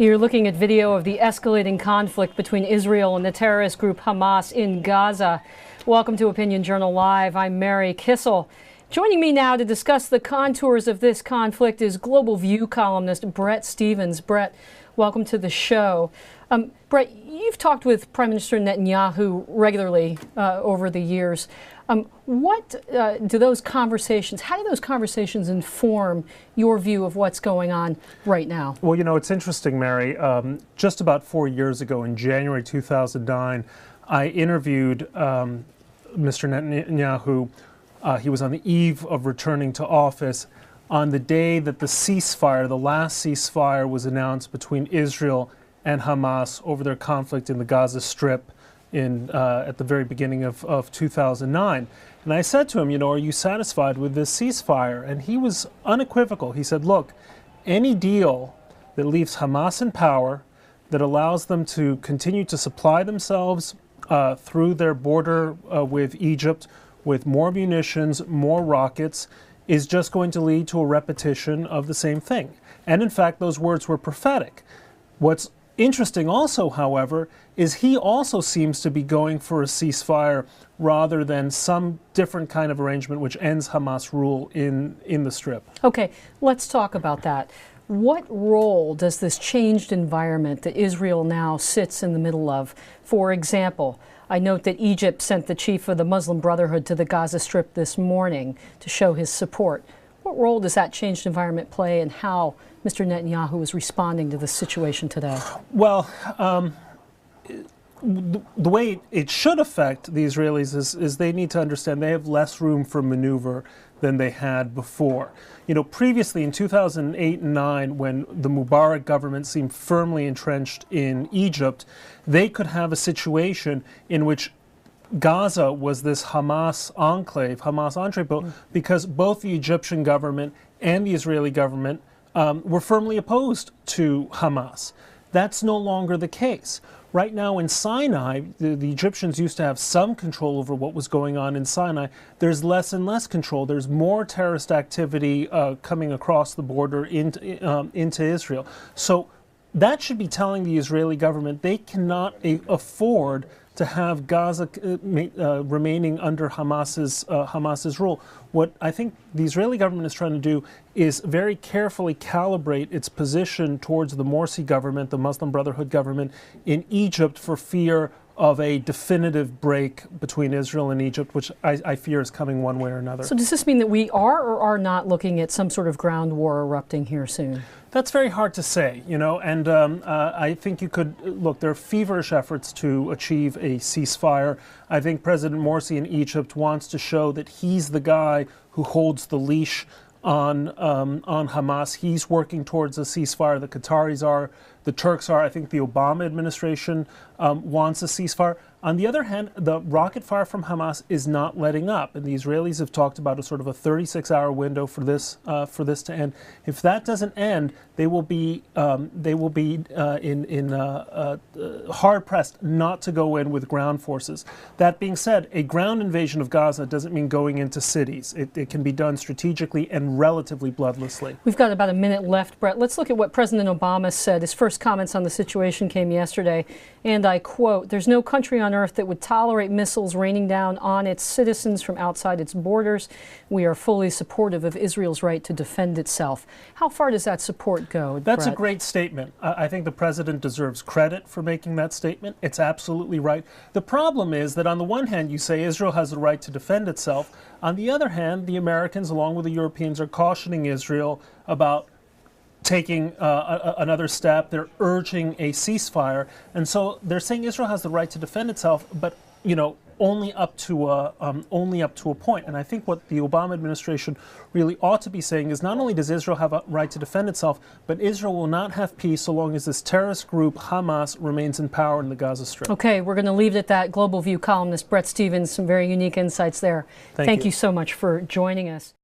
You're looking at video of the escalating conflict between Israel and the terrorist group Hamas in Gaza. Welcome to Opinion Journal Live. I'm Mary Kissel. Joining me now to discuss the contours of this conflict is Global View columnist Bret Stephens. Bret, welcome to the show. Bret, you've talked with Prime Minister Netanyahu regularly over the years. What do those conversations, how do those conversations inform your view of what's going on right now? Well, you know, it's interesting, Mary. Just about 4 years ago, in January 2009, I interviewed Mr. Netanyahu. He was on the eve of returning to office on the day that the ceasefire, the last ceasefire, was announced between Israel and Hamas over their conflict in the Gaza Strip at the very beginning of 2009. And I said to him, you know, are you satisfied with this ceasefire? And he was unequivocal. He said, look, any deal that leaves Hamas in power, that allows them to continue to supply themselves through their border with Egypt with more munitions, more rockets, is just going to lead to a repetition of the same thing. And in fact, those words were prophetic. What's interesting also, however, is he also seems to be going for a ceasefire rather than some different kind of arrangement which ends Hamas rule in the Strip. Okay, let's talk about that. What role does this changed environment that Israel now sits in the middle of? For example, I note that Egypt sent the chief of the Muslim Brotherhood to the Gaza Strip this morning to show his support. What role does that changed environment play in how Mr. Netanyahu is responding to the situation today? Well, the way it should affect the Israelis is they need to understand they have less room for maneuver than they had before. You know, previously in 2008 and 9, when the Mubarak government seemed firmly entrenched in Egypt, they could have a situation in which Gaza was this Hamas enclave, Hamas entrepot, because both the Egyptian government and the Israeli government were firmly opposed to Hamas. That's no longer the case. Right now in Sinai, the Egyptians used to have some control over what was going on in Sinai. There's less and less control. There's more terrorist activity coming across the border into Israel. So that should be telling the Israeli government they cannot afford to have Gaza remaining under Hamas's rule. What I think the Israeli government is trying to do is very carefully calibrate its position towards the Morsi government, the Muslim Brotherhood government in Egypt, for fear of a definitive break between Israel and Egypt, which I fear is coming one way or another. So does this mean that we are or are not looking at some sort of ground war erupting here soon? That's very hard to say, you know, and I think you could, look, there are feverish efforts to achieve a ceasefire. I think President Morsi in Egypt wants to show that he's the guy who holds the leash on Hamas. He's working towards a ceasefire. The Qataris are, the Turks are. I think the Obama administration wants a ceasefire. On the other hand, the rocket fire from Hamas is not letting up, and the Israelis have talked about a sort of a 36-hour window for this to end. If that doesn't end, they will be hard pressed not to go in with ground forces. That being said, a ground invasion of Gaza doesn't mean going into cities. It can be done strategically and relatively bloodlessly. We've got about a minute left, Bret. Let's look at what President Obama said. His first comments on the situation came yesterday, and I quote, "There's no country on earth that would tolerate missiles raining down on its citizens from outside its borders. We are fully supportive of Israel's right to defend itself." How far does that support go, That's Bret? a great statement. I think the president deserves credit for making that statement. It's absolutely right. The problem is that on the one hand, you say Israel has the right to defend itself. On the other hand, the Americans, along with the Europeans, are cautioning Israel about taking another step. They're urging a ceasefire, and so they're saying Israel has the right to defend itself, but you know, only up to a point. And I think what the Obama administration really ought to be saying is not only does Israel have a right to defend itself, but Israel will not have peace so long as this terrorist group Hamas remains in power in the Gaza Strip. Okay, we're going to leave it at that. Global View columnist Bret Stephens, some very unique insights there. Thank you so much for joining us.